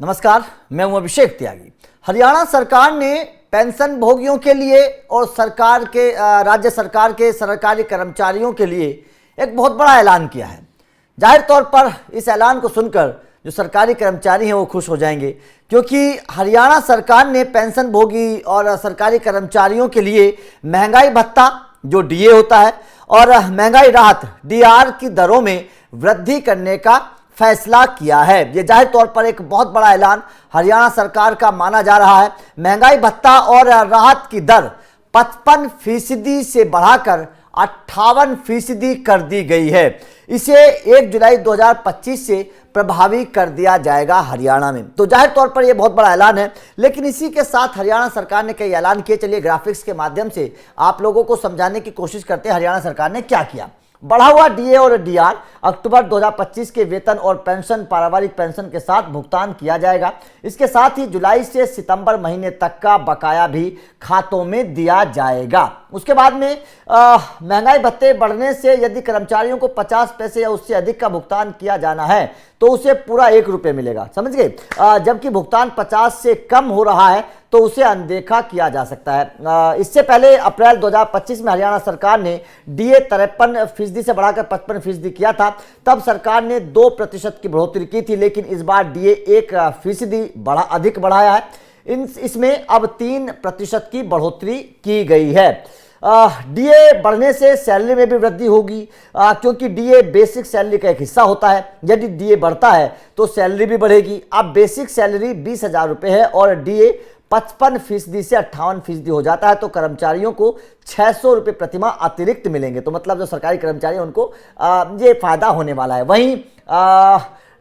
नमस्कार, मैं हूं अभिषेक त्यागी। हरियाणा सरकार ने पेंशन भोगियों के लिए और राज्य सरकार के सरकारी कर्मचारियों के लिए एक बहुत बड़ा ऐलान किया है। जाहिर तौर पर इस ऐलान को सुनकर जो सरकारी कर्मचारी हैं वो खुश हो जाएंगे, क्योंकि हरियाणा सरकार ने पेंशन भोगी और सरकारी कर्मचारियों के लिए महंगाई भत्ता जो डीए होता है और महंगाई राहत डीआर की दरों में वृद्धि करने का फैसला किया है। ये जाहिर तौर पर एक बहुत बड़ा ऐलान हरियाणा सरकार का माना जा रहा है। महंगाई भत्ता और राहत की दर 55% से बढ़ाकर 58% कर दी गई है। इसे 1 जुलाई 2025 से प्रभावी कर दिया जाएगा हरियाणा में। तो जाहिर तौर पर यह बहुत बड़ा ऐलान है, लेकिन इसी के साथ हरियाणा सरकार ने कई ऐलान किए। चलिए ग्राफिक्स के माध्यम से आप लोगों को समझाने की कोशिश करते हैं हरियाणा सरकार ने क्या किया। बढ़ा हुआ डीए और डीआर अक्टूबर 2025 के वेतन और पेंशन पारिवारिक पेंशन के साथ भुगतान किया जाएगा। इसके साथ ही जुलाई से सितंबर महीने तक का बकाया भी खातों में दिया जाएगा। उसके बाद में महंगाई भत्ते बढ़ने से यदि कर्मचारियों को 50 पैसे या उससे अधिक का भुगतान किया जाना है तो उसे पूरा 1 रुपये मिलेगा, समझ गए। जबकि भुगतान 50 से कम हो रहा है तो उसे अनदेखा किया जा सकता है। इससे पहले अप्रैल 2025 में हरियाणा सरकार ने डीए 53% से बढ़ाकर 55% किया था। तब सरकार ने 2% की बढ़ोतरी की थी, लेकिन इस बार डीए 1% अधिक बढ़ाया है। इसमें अब 3% की बढ़ोतरी की गई है। डीए बढ़ने से सैलरी में भी वृद्धि होगी, क्योंकि डीए बेसिक सैलरी का एक हिस्सा होता है। यदि डीए बढ़ता है तो सैलरी भी बढ़ेगी। अब बेसिक सैलरी 20,000 रुपये है और डीए 55% से 58% हो जाता है तो कर्मचारियों को 600 रुपये प्रतिमाह अतिरिक्त मिलेंगे। तो मतलब जो सरकारी कर्मचारी हैं उनको ये फायदा होने वाला है। वहीं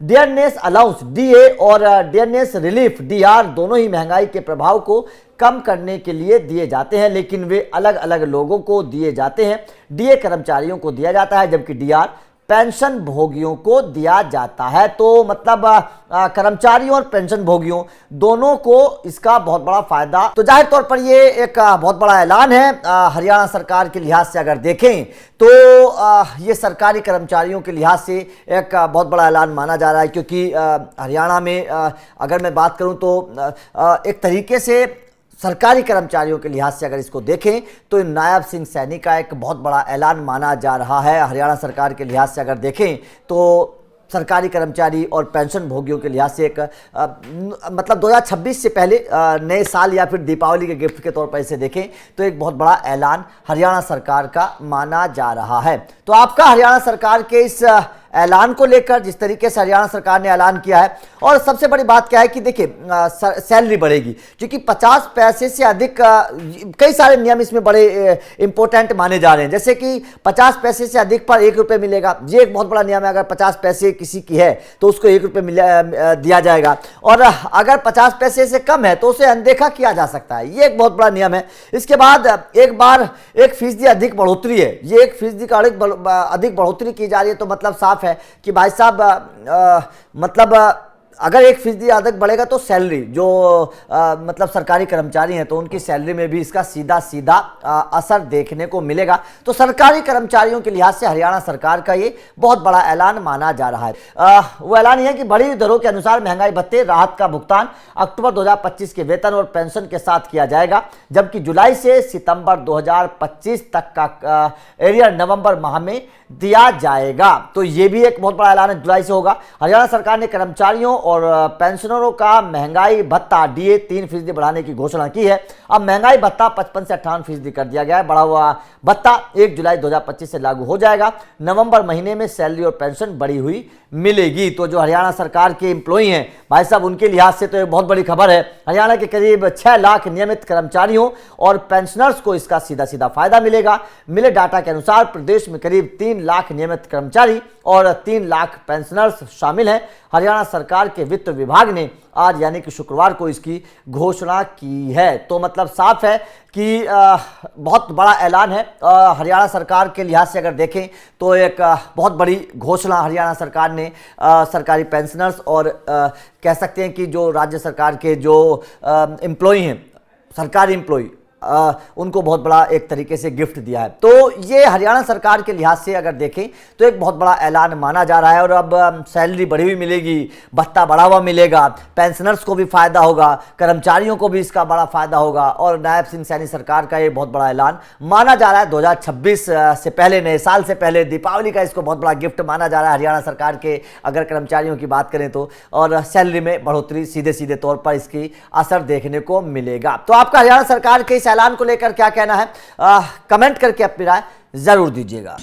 डियरनेस अलाउंस डीए और डियरनेस रिलीफ डीआर दोनों ही महंगाई के प्रभाव को कम करने के लिए दिए जाते हैं, लेकिन वे अलग अलग लोगों को दिए जाते हैं। डीए कर्मचारियों को दिया जाता है जबकि डीआर पेंशन भोगियों को दिया जाता है। तो मतलब कर्मचारियों और पेंशन भोगियों दोनों को इसका बहुत बड़ा फायदा। तो जाहिर तौर पर ये एक बहुत बड़ा ऐलान है हरियाणा सरकार के लिहाज से। अगर देखें तो ये सरकारी कर्मचारियों के लिहाज से एक बहुत बड़ा ऐलान माना जा रहा है, क्योंकि हरियाणा में अगर मैं बात करूं तो एक तरीके से सरकारी कर्मचारियों के लिहाज से अगर इसको देखें तो नायब सिंह सैनी का एक बहुत बड़ा ऐलान माना जा रहा है। हरियाणा सरकार के लिहाज से अगर देखें तो सरकारी कर्मचारी और पेंशन भोगियों के लिहाज से एक मतलब 2026 से पहले नए साल या फिर दीपावली के गिफ्ट के तौर पर इसे देखें तो एक बहुत बड़ा ऐलान हरियाणा सरकार का माना जा रहा है। तो आपका हरियाणा सरकार के इस ऐलान को लेकर, जिस तरीके से हरियाणा सरकार ने ऐलान किया है, और सबसे बड़ी बात क्या है कि देखिए सैलरी बढ़ेगी, क्योंकि 50 पैसे से अधिक कई सारे नियम इसमें बड़े इंपॉर्टेंट माने जा रहे हैं। जैसे कि 50 पैसे से अधिक पर 1 रुपये मिलेगा, ये एक बहुत बड़ा नियम है। अगर 50 पैसे किसी की है तो उसको 1 रुपये दिया जाएगा, और अगर 50 पैसे से कम है तो उसे अनदेखा किया जा सकता है। ये एक बहुत बड़ा नियम है। इसके बाद एक बार 1% अधिक बढ़ोतरी है, ये 1% का अधिक बढ़ोतरी की जा रही है। तो मतलब साफ है कि भाई साहब मतलब अगर 1% अधिक बढ़ेगा तो सैलरी जो मतलब सरकारी कर्मचारी हैं तो उनकी सैलरी में भी इसका सीधा सीधा असर देखने को मिलेगा। तो सरकारी कर्मचारियों के लिहाज से हरियाणा सरकार का ये बहुत बड़ा ऐलान माना जा रहा है। वो ऐलान ये है कि बढ़ी दरों के अनुसार महंगाई भत्ते राहत का भुगतान अक्टूबर 2025 के वेतन और पेंशन के साथ किया जाएगा, जबकि जुलाई से सितंबर 2025 तक का एरियर नवंबर माह में दिया जाएगा। तो ये भी एक बहुत बड़ा ऐलान है, जुलाई से होगा। हरियाणा सरकार ने कर्मचारियों और पेंशनरों का महंगाई भत्ता डीए 3% बढ़ाने की घोषणा की है। अब महंगाई भत्ता 55 से 58% कर दिया गया है। बढ़ा हुआ भत्ता 1 जुलाई 2025 से लागू हो जाएगा। नवंबर महीने में सैलरी और पेंशन बढ़ी हुई मिलेगी। तो जो हरियाणा सरकार के एम्प्लॉई हैं भाई साहब, उनके लिहाज से तो एक बहुत बड़ी खबर है। हरियाणा के करीब 6 लाख नियमित कर्मचारियों और पेंशनर्स को इसका सीधा सीधा फायदा मिलेगा। मिले डाटा के अनुसार प्रदेश में करीब 3 लाख नियमित कर्मचारी और 3 लाख पेंशनर्स शामिल हैं। हरियाणा सरकार के वित्त विभाग ने आज यानी कि शुक्रवार को इसकी घोषणा की है। तो मतलब साफ है कि बहुत बड़ा ऐलान है हरियाणा सरकार के लिहाज से। अगर देखें तो एक बहुत बड़ी घोषणा हरियाणा सरकार ने सरकारी पेंशनर्स और कह सकते हैं कि जो राज्य सरकार के जो एम्प्लॉई हैं, सरकारी एम्प्लॉई उनको बहुत बड़ा एक तरीके से गिफ्ट दिया है। तो ये हरियाणा सरकार के लिहाज से अगर देखें तो एक बहुत बड़ा ऐलान माना जा रहा है। और अब सैलरी बढ़ी हुई मिलेगी, भत्ता बढ़ा हुआ मिलेगा, पेंशनर्स को भी फायदा होगा, कर्मचारियों को भी इसका बड़ा फायदा होगा। और नायब सिंह सैनी सरकार का ये बहुत बड़ा ऐलान माना जा रहा है। 2026 से पहले, नए साल से पहले, दीपावली का इसको बहुत बड़ा गिफ्ट माना जा रहा है हरियाणा सरकार के अगर कर्मचारियों की बात करें तो। और सैलरी में बढ़ोतरी सीधे सीधे तौर पर इसकी असर देखने को मिलेगा। तो आपका हरियाणा सरकार के इस ऐलान को लेकर क्या कहना है, कमेंट करके अपनी राय जरूर दीजिएगा।